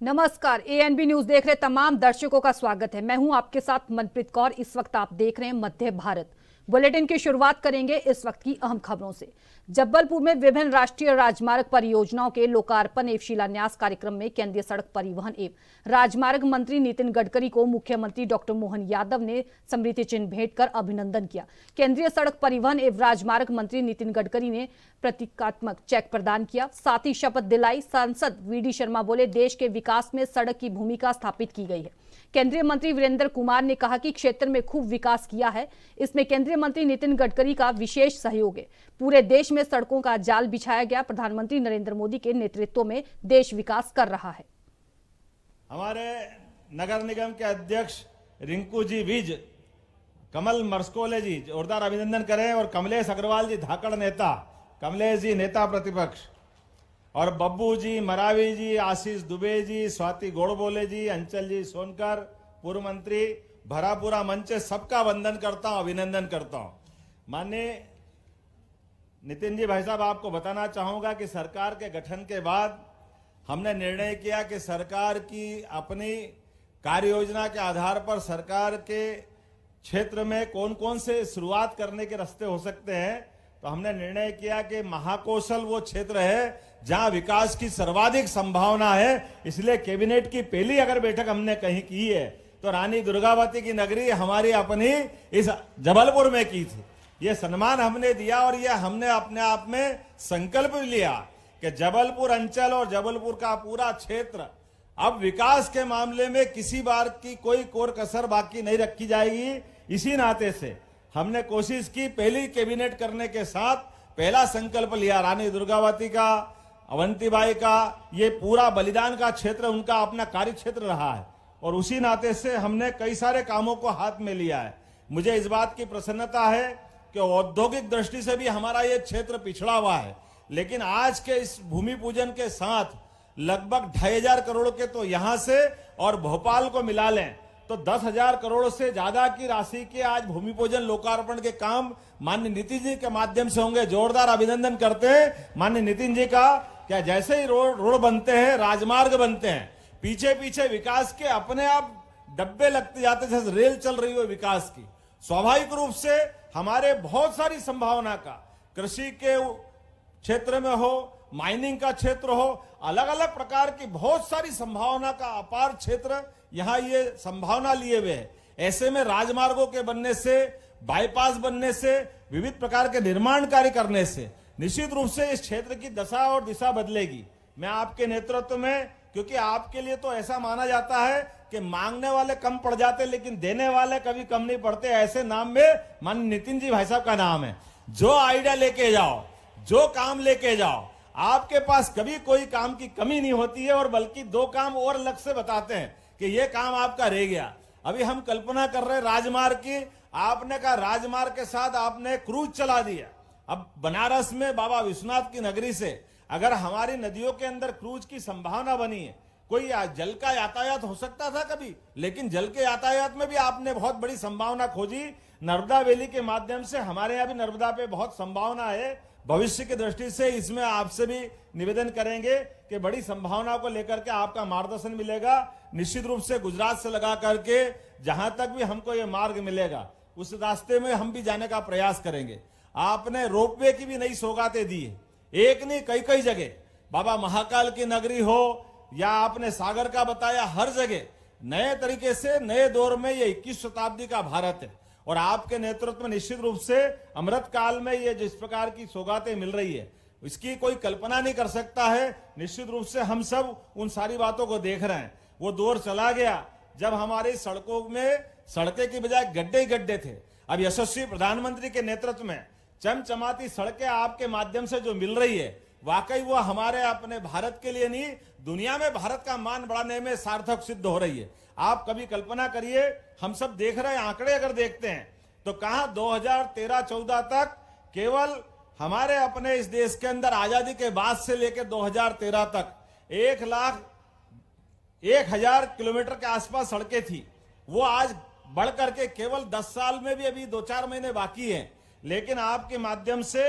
नमस्कार, ANB news देख रहे तमाम दर्शकों का स्वागत है। मैं हूं आपके साथ मनप्रीत कौर। इस वक्त आप देख रहे हैं मध्य भारत। बुलेटिन की शुरुआत करेंगे इस वक्त की अहम खबरों से। जबलपुर में विभिन्न राष्ट्रीय राजमार्ग परियोजनाओं के लोकार्पण एवं शिलान्यास कार्यक्रम में केंद्रीय सड़क परिवहन एवं राजमार्ग मंत्री नितिन गडकरी को मुख्यमंत्री डॉक्टर मोहन यादव ने स्मृति चिन्ह भेंट कर अभिनंदन किया। केंद्रीय सड़क परिवहन एवं राजमार्ग मंत्री नितिन गडकरी ने प्रतीकात्मक चेक प्रदान किया, साथ ही शपथ दिलाई। सांसद वीडी शर्मा बोले, देश के विकास में सड़क की भूमिका स्थापित की गई है। केंद्रीय मंत्री वीरेंद्र कुमार ने कहा कि क्षेत्र में खूब विकास किया है, इसमें केंद्रीय मंत्री नितिन गडकरी का विशेष सहयोग है। पूरे देश में सड़कों का जाल बिछाया गया। प्रधानमंत्री नरेंद्र मोदी के नेतृत्व में देश विकास कर रहा है। हमारे नगर निगम के अध्यक्ष रिंकू जी विज, कमल मरस्कोले जी जोरदार अभिनंदन करें, और कमलेश अग्रवाल जी धाकड़ नेता, कमलेश जी नेता प्रतिपक्ष, और बब्बू जी, मरावी जी, आशीष दुबे जी, स्वाति गोड़बोले जी, अंचल जी सोनकर, पूर्व मंत्री, भरा पूरा मंच, सबका वंदन करता हूं, अभिनंदन करता हूं। माननीय नितिन जी भाई साहब, आपको बताना चाहूंगा कि सरकार के गठन के बाद हमने निर्णय किया कि सरकार की अपनी कार्य योजना के आधार पर सरकार के क्षेत्र में कौन कौन से शुरुआत करने के रास्ते हो सकते हैं। तो हमने निर्णय किया कि महाकौशल वो क्षेत्र है जहां विकास की सर्वाधिक संभावना है। इसलिए कैबिनेट की पहली अगर बैठक हमने कहीं की है तो रानी दुर्गावती की नगरी हमारी अपनी इस जबलपुर में की थी। ये सम्मान हमने दिया और ये हमने अपने आप में संकल्प लिया कि जबलपुर अंचल और जबलपुर का पूरा क्षेत्र अब विकास के मामले में किसी बार की कोई कोर कसर बाकी नहीं रखी जाएगी। इसी नाते से हमने कोशिश की, पहली कैबिनेट करने के साथ पहला संकल्प लिया, रानी दुर्गावती का, अवंतीबाई का, ये पूरा बलिदान का क्षेत्र उनका अपना कार्य क्षेत्र रहा है, और उसी नाते से हमने कई सारे कामों को हाथ में लिया है। मुझे इस बात की प्रसन्नता है कि औद्योगिक दृष्टि से भी हमारा ये क्षेत्र पिछड़ा हुआ है, लेकिन आज के इस भूमि पूजन के साथ लगभग 2500 करोड़ के तो यहां से और भोपाल को मिला लें तो 10,000 करोड़ से ज्यादा की राशि के आज भूमि पूजन लोकार्पण के काम माननीय नितिन जी के माध्यम से होंगे। जोरदार अभिनंदन करते हैं माननीय नितिन जी का। क्या जैसे ही रोड बनते हैं, राजमार्ग बनते हैं, पीछे पीछे विकास के अपने आप डब्बे लगते जाते, जैसे रेल चल रही हो विकास की। स्वाभाविक रूप से हमारे बहुत सारी संभावना का, कृषि के क्षेत्र में हो, माइनिंग का क्षेत्र हो, अलग अलग प्रकार की बहुत सारी संभावना का अपार क्षेत्र यहां ये संभावना लिए हुए है। ऐसे में राजमार्गों के बनने से, बाईपास बनने से, विविध प्रकार के निर्माण कार्य करने से निश्चित रूप से इस क्षेत्र की दशा और दिशा बदलेगी। मैं आपके नेतृत्व में, क्योंकि आपके लिए तो ऐसा माना जाता है कि मांगने वाले कम पड़ जाते लेकिन देने वाले कभी कम नहीं पड़ते, ऐसे नाम में माननीय नितिन जी भाई साहब का नाम है। जो आइडिया लेके जाओ, जो काम लेके जाओ, आपके पास कभी कोई काम की कमी नहीं होती है, और बल्कि 2 काम और अलग से बताते हैं कि ये काम आपका रह गया। अभी हम कल्पना कर रहे हैं राजमार्ग की, आपने कहा राजमार्ग के साथ आपने क्रूज चला दिया। अब बनारस में बाबा विश्वनाथ की नगरी से अगर हमारी नदियों के अंदर क्रूज की संभावना बनी है, कोई जल का यातायात हो सकता था कभी, लेकिन जल के यातायात में भी आपने बहुत बड़ी संभावना खोजी। नर्मदा वैली के माध्यम से हमारे यहाँ भी नर्मदा पे बहुत संभावना है। भविष्य की दृष्टि से इसमें आपसे भी निवेदन करेंगे कि बड़ी संभावनाओं को लेकर के आपका मार्गदर्शन मिलेगा। निश्चित रूप से गुजरात से लगा करके जहां तक भी हमको ये मार्ग मिलेगा उस रास्ते में हम भी जाने का प्रयास करेंगे। आपने रोपवे की भी नई सौगातें दी है, एक नहीं कई कई जगह, बाबा महाकाल की नगरी हो या आपने सागर का बताया, हर जगह नए तरीके से नए दौर में ये 21वीं शताब्दी का भारत है, और आपके नेतृत्व में निश्चित रूप से अमृत काल में ये जिस प्रकार की सौगातें मिल रही है इसकी कोई कल्पना नहीं कर सकता है। निश्चित रूप से हम सब उन सारी बातों को देख रहे हैं। वो दौर चला गया जब हमारी सड़कों में सड़कें की बजाय गड्ढे ही गड्ढे थे। अब यशस्वी प्रधानमंत्री के नेतृत्व में चमचमाती सड़कें आपके माध्यम से जो मिल रही है, वाकई वो हमारे अपने भारत के लिए नहीं, दुनिया में भारत का मान बढ़ाने में सार्थक सिद्ध हो रही है। आप कभी कल्पना करिए, हम सब देख रहे हैं, आंकड़े अगर देखते हैं तो कहां 2013-14 तक केवल हमारे अपने इस देश के अंदर आजादी के बाद से लेकर 2013 तक 1,01,000 किलोमीटर के आसपास सड़कें थी। वो आज बढ़ करके केवल 10 साल में भी अभी 2-4 महीने बाकी हैं, लेकिन आपके माध्यम से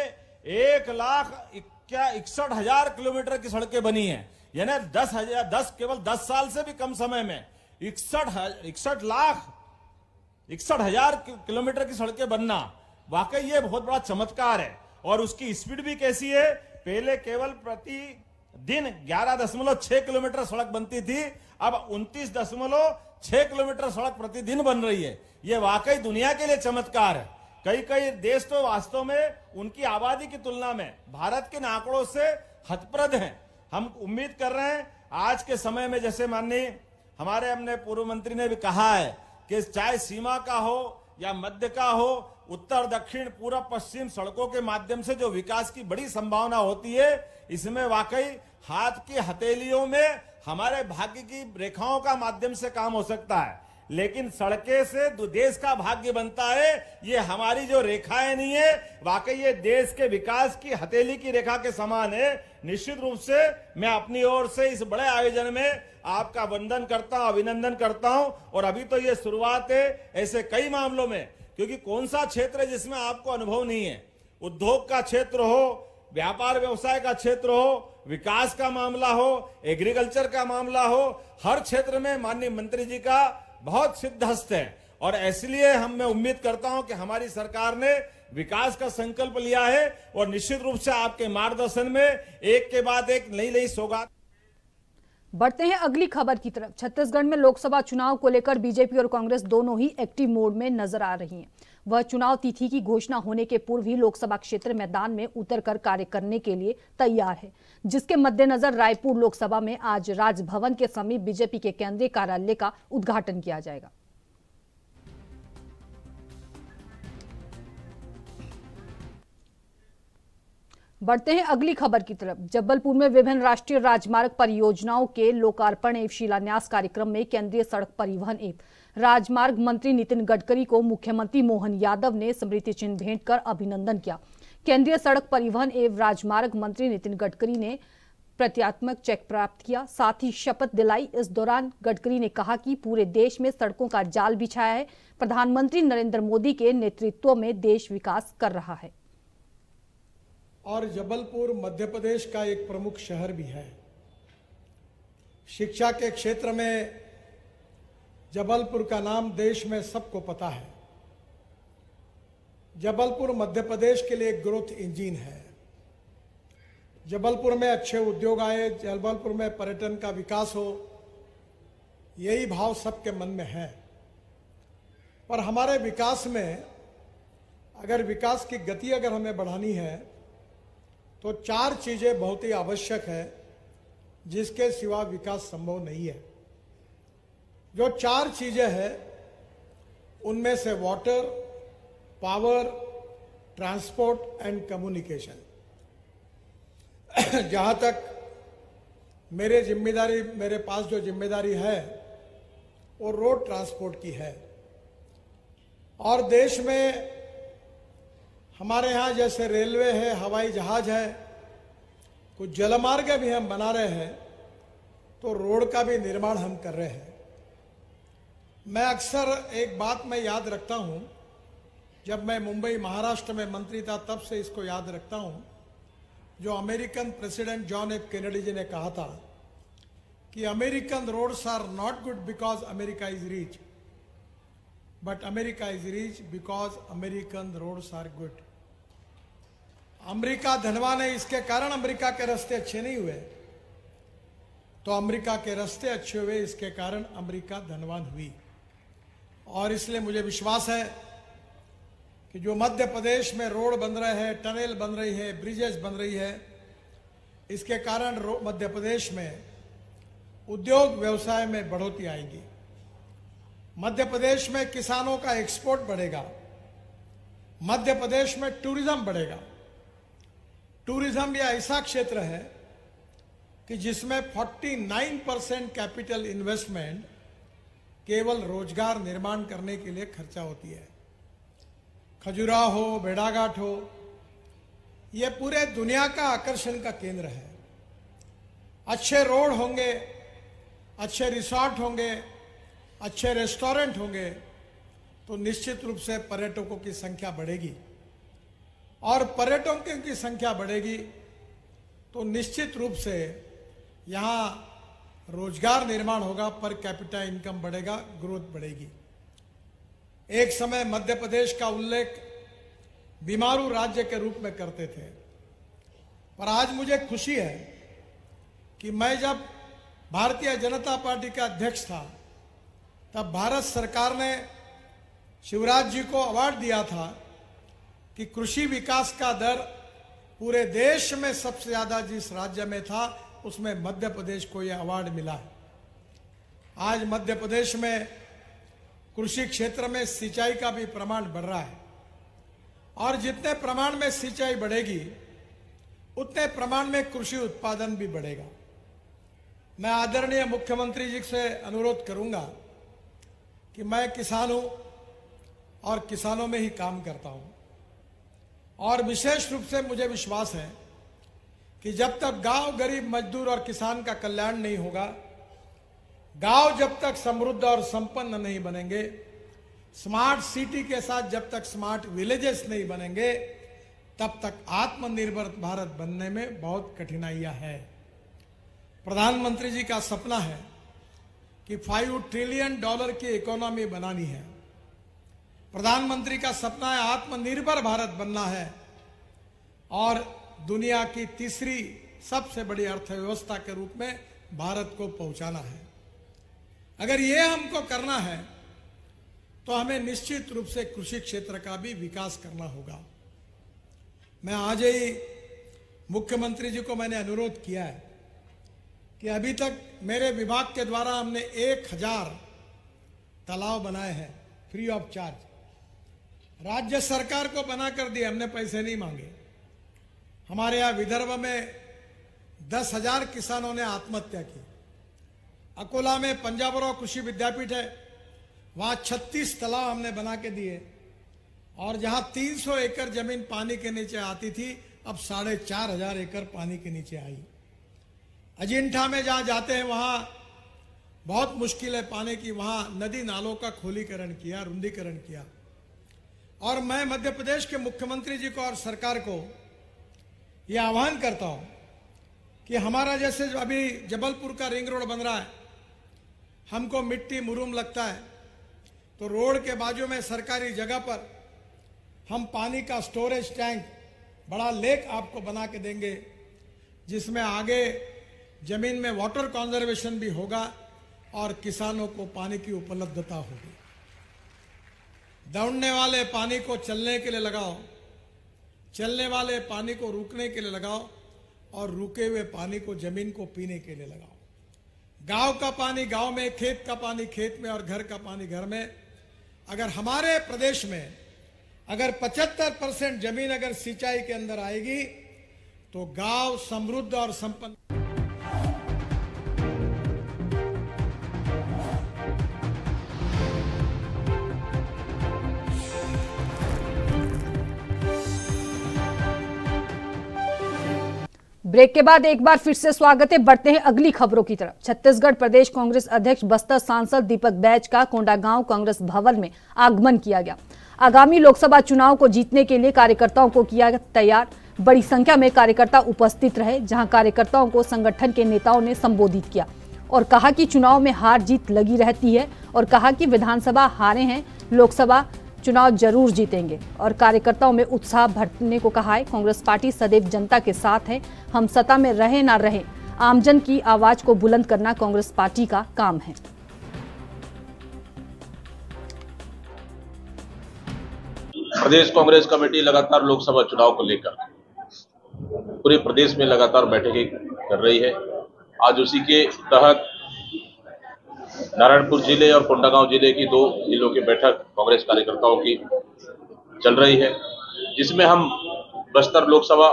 1,61,000 किलोमीटर की सड़कें बनी हैं। यानी 10 केवल 10 साल से भी कम समय में 61,00,000 किलोमीटर की सड़कें बनना, वाकई ये बहुत बड़ा चमत्कार है। और उसकी स्पीड भी कैसी है, पहले केवल प्रति दिन 11.6 किलोमीटर सड़क बनती थी, अब 29.6 किलोमीटर सड़क प्रतिदिन बन रही है। ये वाकई दुनिया के लिए चमत्कार है। कई देश तो वास्तव में उनकी आबादी की तुलना में भारत के आंकड़ों से हतप्रद हैं। हम उम्मीद कर रहे हैं आज के समय में, जैसे माननीय हमारे हमने पूर्व मंत्री ने भी कहा है कि चाहे सीमा का हो या मध्य का हो, उत्तर दक्षिण पूर्व पश्चिम सड़कों के माध्यम से जो विकास की बड़ी संभावना होती है, इसमें वाकई हाथ की हथेलियों में हमारे भाग्य की रेखाओं का माध्यम से काम हो सकता है, लेकिन सड़कें से देश का भाग्य बनता है। ये हमारी जो रेखाएं नहीं है, वाकई ये देश के विकास की हथेली की रेखा के समान है। निश्चित रूप से मैं अपनी ओर से इस बड़े आयोजन में आपका वंदन करता हूं, अभिनंदन करता हूं। और अभी तो ये शुरुआत है, ऐसे कई मामलों में, क्योंकि कौन सा क्षेत्र है जिसमें आपको अनुभव नहीं है। उद्योग का क्षेत्र हो, व्यापार व्यवसाय का क्षेत्र हो, विकास का मामला हो, एग्रीकल्चर का मामला हो, हर क्षेत्र में माननीय मंत्री जी का बहुत सिद्ध हस्त है। और इसलिए मैं उम्मीद करता हूं कि हमारी सरकार ने विकास का संकल्प लिया है और निश्चित रूप से आपके मार्गदर्शन में एक के बाद एक नई सौगात। बढ़ते हैं अगली खबर की तरफ। छत्तीसगढ़ में लोकसभा चुनाव को लेकर बीजेपी और कांग्रेस दोनों ही एक्टिव मोड में नजर आ रही हैं। वह चुनाव तिथि की घोषणा होने के पूर्व ही लोकसभा क्षेत्र मैदान में उतरकर कार्य करने के लिए तैयार है, जिसके मद्देनजर रायपुर लोकसभा में आज राजभवन के समीप बीजेपी के केंद्रीय कार्यालय का उद्घाटन किया जाएगा। बढ़ते हैं अगली खबर की तरफ। जबलपुर में विभिन्न राष्ट्रीय राजमार्ग परियोजनाओं के लोकार्पण एवं शिलान्यास कार्यक्रम में केंद्रीय सड़क परिवहन एवं राजमार्ग मंत्री नितिन गडकरी को मुख्यमंत्री मोहन यादव ने स्मृति चिन्ह भेंट कर अभिनंदन किया। केंद्रीय सड़क परिवहन एवं राजमार्ग मंत्री नितिन गडकरी ने प्रतीकात्मक चेक प्राप्त किया, साथ ही शपथ दिलाई। इस दौरान गडकरी ने कहा कि पूरे देश में सड़कों का जाल बिछाया है। प्रधानमंत्री नरेंद्र मोदी के नेतृत्व में देश विकास कर रहा है। और जबलपुर मध्य प्रदेश का एक प्रमुख शहर भी है। शिक्षा के क्षेत्र में जबलपुर का नाम देश में सबको पता है। जबलपुर मध्य प्रदेश के लिए एक ग्रोथ इंजन है। जबलपुर में अच्छे उद्योग आए, जबलपुर में पर्यटन का विकास हो, यही भाव सबके मन में है। पर हमारे विकास में अगर विकास की गति अगर हमें बढ़ानी है तो 4 चीजें बहुत ही आवश्यक है, जिसके सिवा विकास संभव नहीं है। जो 4 चीजें हैं उनमें से water, power, transport and communication. जहां तक मेरे पास जो जिम्मेदारी है वो रोड ट्रांसपोर्ट की है। और देश में हमारे यहाँ जैसे रेलवे है, हवाई जहाज है, कुछ जलमार्ग भी हम बना रहे हैं, तो रोड का भी निर्माण हम कर रहे हैं। मैं अक्सर एक बात मैं याद रखता हूं, जब मैं मुंबई महाराष्ट्र में मंत्री था तब से इसको याद रखता हूं, जो American president John F Kennedy ji ने कहा था कि American roads are not good because America is rich, but America is rich because American roads are good. America धनवान है, इसके कारण अमेरिका के रास्ते अच्छे नहीं हुए, तो अमेरिका के रास्ते अच्छे हुए, इसके कारण अमेरिका धनवान हुई। और इसलिए मुझे विश्वास है कि जो मध्य प्रदेश में रोड बन रहे हैं, टनल बन रही है, ब्रिजेस बन रही है, इसके कारण मध्य प्रदेश में उद्योग व्यवसाय में बढ़ोतरी आएगी। मध्य प्रदेश में किसानों का एक्सपोर्ट बढ़ेगा। मध्य प्रदेश में टूरिज्म बढ़ेगा। टूरिज्म यह ऐसा क्षेत्र है कि जिसमें 49% कैपिटल इन्वेस्टमेंट केवल रोजगार निर्माण करने के लिए खर्चा होती है। खजुराहो हो, भेड़ाघाट हो, यह पूरे दुनिया का आकर्षण का केंद्र है। अच्छे रोड होंगे, अच्छे रिसोर्ट होंगे, अच्छे रेस्टोरेंट होंगे, तो निश्चित रूप से पर्यटकों की संख्या बढ़ेगी। और पर्यटकों की संख्या बढ़ेगी तो निश्चित रूप से यहाँ रोजगार निर्माण होगा, पर कैपिटा इनकम बढ़ेगा, ग्रोथ बढ़ेगी। एक समय मध्य प्रदेश का उल्लेख बीमारू राज्य के रूप में करते थे, पर आज मुझे खुशी है कि मैं जब भारतीय जनता पार्टी का अध्यक्ष था तब भारत सरकार ने शिवराज जी को अवार्ड दिया था कि कृषि विकास का दर पूरे देश में सबसे ज्यादा जिस राज्य में था उसमें मध्य प्रदेश को यह अवार्ड मिला है। आज मध्य प्रदेश में कृषि क्षेत्र में सिंचाई का भी प्रमाण बढ़ रहा है और जितने प्रमाण में सिंचाई बढ़ेगी उतने प्रमाण में कृषि उत्पादन भी बढ़ेगा। मैं आदरणीय मुख्यमंत्री जी से अनुरोध करूंगा कि मैं किसान हूं और किसानों में ही काम करता हूं और विशेष रूप से मुझे विश्वास है कि जब तक गांव, गरीब, मजदूर और किसान का कल्याण नहीं होगा, गांव जब तक समृद्ध और संपन्न नहीं बनेंगे, स्मार्ट सिटी के साथ जब तक स्मार्ट विलेजेस नहीं बनेंगे, तब तक आत्मनिर्भर भारत बनने में बहुत कठिनाइयां हैं। प्रधानमंत्री जी का सपना है कि $5 ट्रिलियन की इकोनॉमी बनानी है। प्रधानमंत्री का सपना है आत्मनिर्भर भारत बनना है और दुनिया की तीसरी सबसे बड़ी अर्थव्यवस्था के रूप में भारत को पहुंचाना है। अगर ये हमको करना है तो हमें निश्चित रूप से कृषि क्षेत्र का भी विकास करना होगा। मैं आज ही मुख्यमंत्री जी को मैंने अनुरोध किया है कि अभी तक मेरे विभाग के द्वारा हमने 1000 तालाब बनाए हैं फ्री ऑफ चार्ज। राज्य सरकार को बना कर दिए, हमने पैसे नहीं मांगे। हमारे यहाँ विदर्भ में 10,000 किसानों ने आत्महत्या की। अकोला में पंजाबराव कृषि विद्यापीठ है, वहाँ 36 तालाब हमने बना के दिए और जहाँ 300 एकड़ जमीन पानी के नीचे आती थी अब 4,500 एकड़ पानी के नीचे आई। अजिंठा में जहाँ जाते हैं वहाँ बहुत मुश्किल है पाने की, वहाँ नदी नालों का खोलीकरण किया, रुंदीकरण किया। और मैं मध्य प्रदेश के मुख्यमंत्री जी को और सरकार को यह आह्वान करता हूँ कि हमारा जैसे अभी जबलपुर का रिंग रोड बन रहा है, हमको मिट्टी मुरूम लगता है, तो रोड के बाजू में सरकारी जगह पर हम पानी का स्टोरेज टैंक, बड़ा लेक आपको बना के देंगे, जिसमें आगे जमीन में वाटर कंजर्वेशन भी होगा और किसानों को पानी की उपलब्धता होगी। दौड़ने वाले पानी को चलने के लिए लगाओ, चलने वाले पानी को रुकने के लिए लगाओ और रुके हुए पानी को जमीन को पीने के लिए लगाओ। गांव का पानी गांव में, खेत का पानी खेत में और घर का पानी घर में। अगर हमारे प्रदेश में अगर 75% जमीन अगर सिंचाई के अंदर आएगी तो गांव समृद्ध और संपन्न। ब्रेक के बाद एक बार फिर से स्वागत है। बढ़ते हैं अगली खबरों की तरफ। छत्तीसगढ़ प्रदेश कांग्रेस अध्यक्ष बस्तर सांसद दीपक बैज का कोंडागांव कांग्रेस भवन में आगमन किया गया। आगामी लोकसभा चुनाव को जीतने के लिए कार्यकर्ताओं को किया तैयार। बड़ी संख्या में कार्यकर्ता उपस्थित रहे, जहां कार्यकर्ताओं को संगठन के नेताओं ने संबोधित किया और कहा कि चुनाव में हार जीत लगी रहती है और कहा कि विधानसभा हारे हैं, लोकसभा चुनाव जरूर जीतेंगे और कार्यकर्ताओं में उत्साह भरने को कहा है। कांग्रेस पार्टी सदैव जनता के साथ है, हम सत्ता में रहे ना रहे, आमजन की आवाज को बुलंद करना कांग्रेस पार्टी का काम है। प्रदेश कांग्रेस कमेटी लगातार लोकसभा चुनाव को लेकर पूरे प्रदेश में लगातार बैठकें कर रही है। आज उसी के तहत नारायणपुर जिले और कोंडागांव जिले की 2 जिलों की बैठक कांग्रेस कार्यकर्ताओं की चल रही है, जिसमें हम बस्तर लोकसभा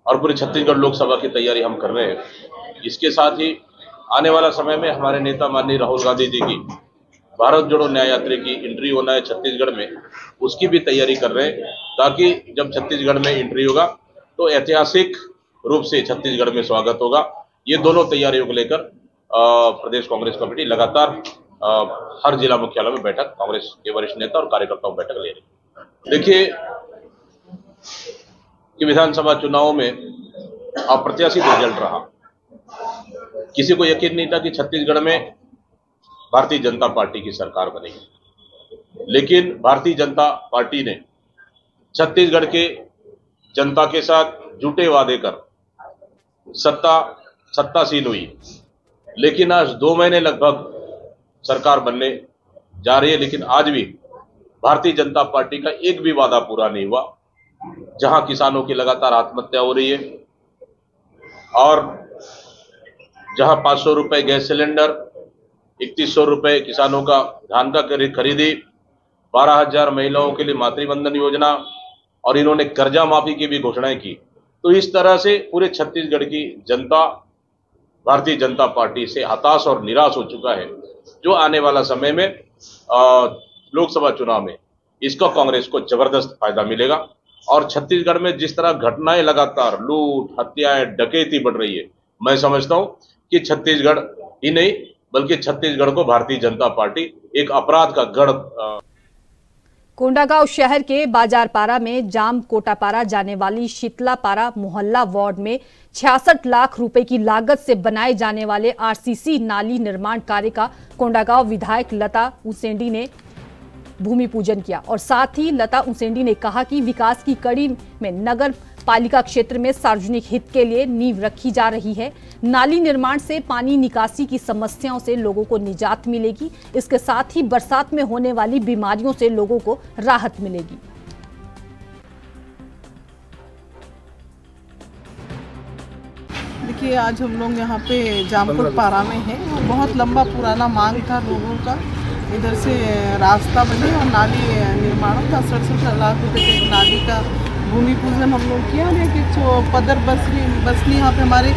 और पूरे छत्तीसगढ़ लोकसभा की तैयारी हम कर रहे हैं। इसके साथ ही आने वाला समय में हमारे नेता माननीय राहुल गांधी जी की भारत जोड़ो न्याय यात्रा की एंट्री होना है छत्तीसगढ़ में, उसकी भी तैयारी कर रहे हैं, ताकि जब छत्तीसगढ़ में एंट्री होगा तो ऐतिहासिक रूप से छत्तीसगढ़ में स्वागत होगा। ये दोनों तैयारियों को लेकर प्रदेश कांग्रेस कमेटी लगातार हर जिला मुख्यालय में बैठक कांग्रेस के वरिष्ठ नेता और कार्यकर्ताओं बैठक ले रही है। देखिए कि विधानसभा चुनाव में अप्रत्याशित रिजल्ट रहा किसी को यकीन नहीं था कि छत्तीसगढ़ में भारतीय जनता पार्टी की सरकार बनेगी, लेकिन भारतीय जनता पार्टी ने छत्तीसगढ़ के जनता के साथ झूठे वादे कर सत्तासीन हुई। लेकिन आज 2 महीने लगभग सरकार बनने जा रही है, लेकिन आज भी भारतीय जनता पार्टी का एक भी वादा पूरा नहीं हुआ। जहां किसानों की लगातार आत्महत्या हो रही है और जहां 500 रुपए गैस सिलेंडर, 3100 रुपए किसानों का धान का खरीदी, 12,000 महिलाओं के लिए मातृवंदन योजना और इन्होंने कर्जा माफी की भी घोषणाएं की। तो इस तरह से पूरे छत्तीसगढ़ की जनता भारतीय जनता पार्टी से हताश और निराश हो चुका है, जो आने वाला समय में लोकसभा चुनाव में इसका कांग्रेस को जबरदस्त फायदा मिलेगा। और छत्तीसगढ़ में जिस तरह घटनाएं लगातार लूट, हत्याएं, डकैती बढ़ रही है, मैं समझता हूं कि छत्तीसगढ़ ही नहीं बल्कि छत्तीसगढ़ को भारतीय जनता पार्टी एक अपराध का गढ़। कोंडागांव शहर के बाजारपारा में जाम कोटापारा जाने वाली शीतलापारा मोहल्ला वार्ड में 66 लाख रुपए की लागत से बनाए जाने वाले आरसीसी नाली निर्माण कार्य का कोंडागांव विधायक लता उसेंडी ने भूमि पूजन किया। और साथ ही लता उसेंडी ने कहा कि विकास की कड़ी में नगर पालिका क्षेत्र में सार्वजनिक हित के लिए नींव रखी जा रही है। नाली निर्माण से पानी निकासी की समस्याओं से लोगों को निजात मिलेगी। इसके साथ ही बरसात में होने वाली बीमारियों से लोगों को राहत मिलेगी। देखिए, आज हम लोग यहाँ पे जामपुर पारा में हैं और बहुत लंबा पुराना मांग था लोगों का, इधर से रास्ता बने और नाली निर्माण का 67 लाख रुपए के नाली का भूमि पूजन हम लोग किया। एक पदर बसनी यहाँ पे हमारे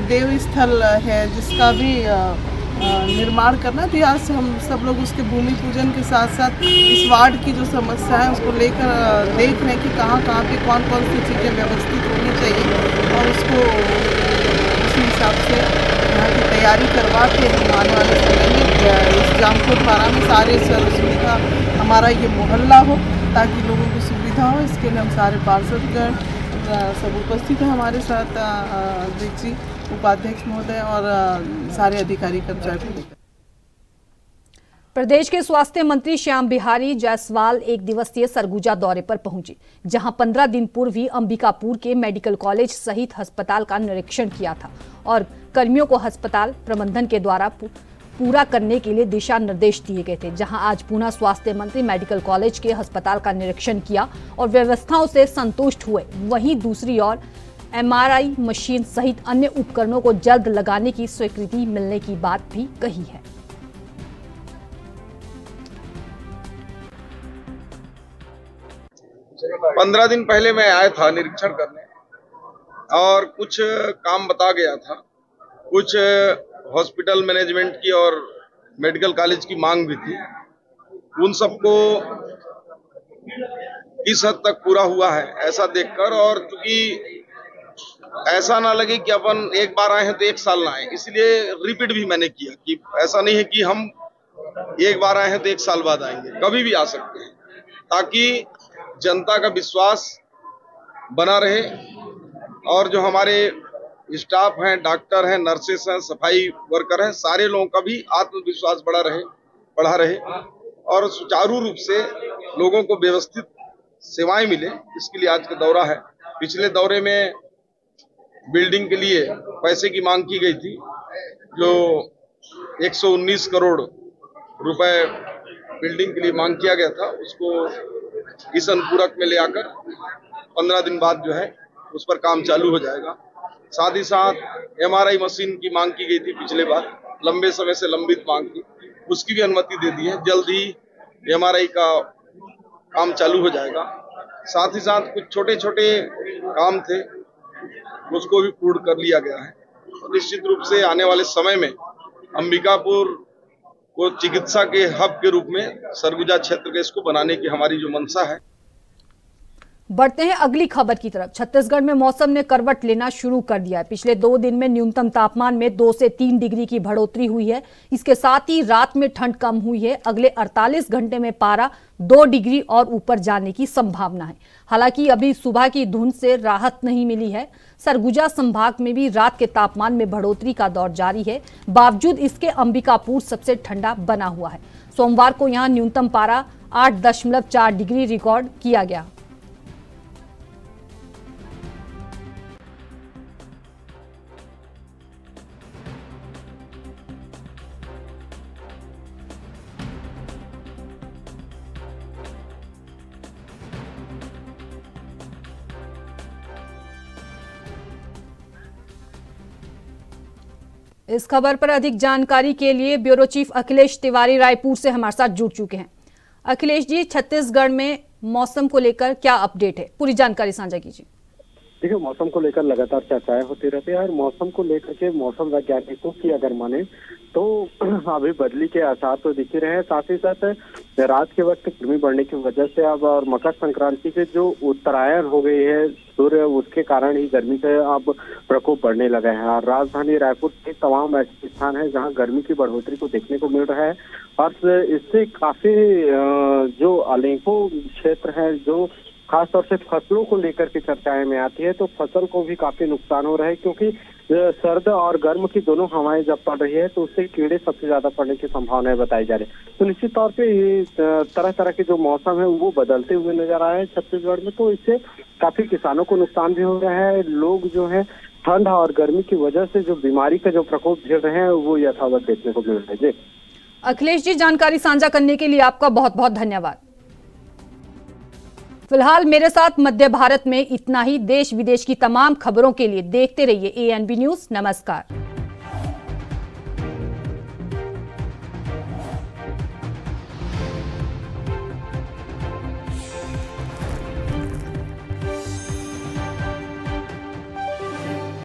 देवी स्थल है जिसका भी निर्माण करना, तो आज हम सब लोग उसके भूमि पूजन के साथ साथ इस वार्ड की जो समस्या है उसको लेकर देख रहे हैं कि कहाँ पे कौन कौन सी चीज़ें व्यवस्थित होनी चाहिए और उसको उसी हिसाब से यहाँ की तैयारी करवा के आने वाले समय में इस जामपुर पारा में सारे सर्व सुविधा हमारा ये मोहल्ला हो ताकि लोगों को सुविधा हो। इसके लिए हम सारे पार्षदगण सब उपस्थित हैं हमारे साथ, अध्यक्ष जी, उपाध्यक्ष महोदय और सारे अधिकारी कर्मचारी। प्रदेश के स्वास्थ्य मंत्री श्याम बिहारी जायसवाल एक दिवसीय सरगुजा दौरे पर पहुंचे, जहां 15 दिन पूर्व ही अंबिकापुर के मेडिकल कॉलेज सहित अस्पताल का निरीक्षण किया था और कर्मियों को अस्पताल प्रबंधन के द्वारा पूरा करने के लिए दिशा निर्देश दिए गए थे। जहां आज पुनः स्वास्थ्य मंत्री मेडिकल कॉलेज के अस्पताल का निरीक्षण किया और व्यवस्थाओं से संतुष्ट हुए। वहीं दूसरी ओर MRI मशीन सहित अन्य उपकरणों को जल्द लगाने की स्वीकृति मिलने की बात भी कही है। पंद्रह दिन पहले मैं आया था निरीक्षण करने और कुछ काम बता गया था, कुछ हॉस्पिटल मैनेजमेंट की और मेडिकल कॉलेज की मांग भी थी। उन सबको इस हद तक पूरा हुआ है ऐसा देखकर, और चूंकि ऐसा ना लगे कि अपन एक बार आए हैं तो एक साल ना आए, इसलिए रिपीट भी मैंने किया कि ऐसा नहीं है कि हम एक बार आए हैं तो एक साल बाद आएंगे, कभी भी आ सकते हैं, ताकि जनता का विश्वास बना रहे और जो हमारे स्टाफ हैं, डॉक्टर हैं, नर्सेस हैं, सफाई वर्कर हैं, सारे लोगों का भी आत्मविश्वास बढ़ा रहे और सुचारू रूप से लोगों को व्यवस्थित सेवाएं मिले। इसके लिए आज का दौरा है। पिछले दौरे में बिल्डिंग के लिए पैसे की मांग की गई थी, जो 119 करोड़ रुपए बिल्डिंग के लिए मांग किया गया था, उसको इस अनुपूरक में ले आकर 15 दिन बाद जो है उस पर काम चालू हो जाएगा। साथ ही साथ MRI मशीन की मांग की गई थी पिछले बार, लंबे समय से लंबित मांग थी, उसकी भी अनुमति दे दी है। जल्द ही MRI का काम चालू हो जाएगा। साथ ही साथ कुछ छोटे छोटे काम थे उसको भी पूर्ण कर लिया गया है। तो निश्चित रूप से आने वाले समय में अंबिकापुर को चिकित्सा के हब के रूप में सरगुजा क्षेत्र के इसको बनाने की हमारी जो मंशा है। बढ़ते हैं अगली खबर की तरफ। छत्तीसगढ़ में मौसम ने करवट लेना शुरू कर दिया है। पिछले 2 दिन में न्यूनतम तापमान में 2 से 3 डिग्री की बढ़ोतरी हुई है। इसके साथ ही रात में ठंड कम हुई है। अगले 48 घंटे में पारा 2 डिग्री और ऊपर जाने की संभावना है। हालांकि अभी सुबह की धुंध से राहत नहीं मिली है। सरगुजा संभाग में भी रात के तापमान में बढ़ोतरी का दौर जारी है। बावजूद इसके अंबिकापुर सबसे ठंडा बना हुआ है। सोमवार को यहाँ न्यूनतम पारा 8.4 डिग्री रिकॉर्ड किया गया। इस खबर पर अधिक जानकारी के लिए ब्यूरो चीफ अखिलेश तिवारी रायपुर से हमारे साथ जुड़ चुके हैं। अखिलेश जी, छत्तीसगढ़ में मौसम को लेकर क्या अपडेट है, पूरी जानकारी साझा कीजिए। देखिए, मौसम को लेकर लगातार चर्चाएं होती रहती है और मौसम को लेकर के मौसम वैज्ञानिकों की अगर माने तो अभी बदली के आसार तो दिख ही रहे हैं। साथ ही साथ रात के वक्त गर्मी बढ़ने की वजह से अब और मकर संक्रांति के जो उत्तरायण हो गई है सूर्य, उसके कारण ही गर्मी का अब प्रकोप बढ़ने लगा है। और राजधानी रायपुर के तमाम ऐसे स्थान है जहां गर्मी की बढ़ोतरी को देखने को मिल रहा है और इससे काफी जो अनेकों क्षेत्र है जो खासतौर से फसलों को लेकर के चर्चाएं में आती है, तो फसल को भी काफी नुकसान हो रहा है क्योंकि सर्द और गर्म की दोनों हवाएं जब पड़ रही है तो उससे कीड़े सबसे ज्यादा पड़ने की संभावनाएं बताई जा रही है। तो निश्चित तौर पे ये तरह तरह के जो मौसम है वो बदलते हुए नजर आए हैं छत्तीसगढ़ में, तो इससे काफी किसानों को नुकसान भी हो रहा है। लोग जो है ठंड और गर्मी की वजह से जो बीमारी का जो प्रकोप झेल रहे हैं वो यथावत देखने को मिल रहा है। जी अखिलेश जी, जानकारी साझा करने के लिए आपका बहुत बहुत धन्यवाद। फिलहाल मेरे साथ मध्य भारत में इतना ही। देश विदेश की तमाम खबरों के लिए देखते रहिए ANB न्यूज। नमस्कार।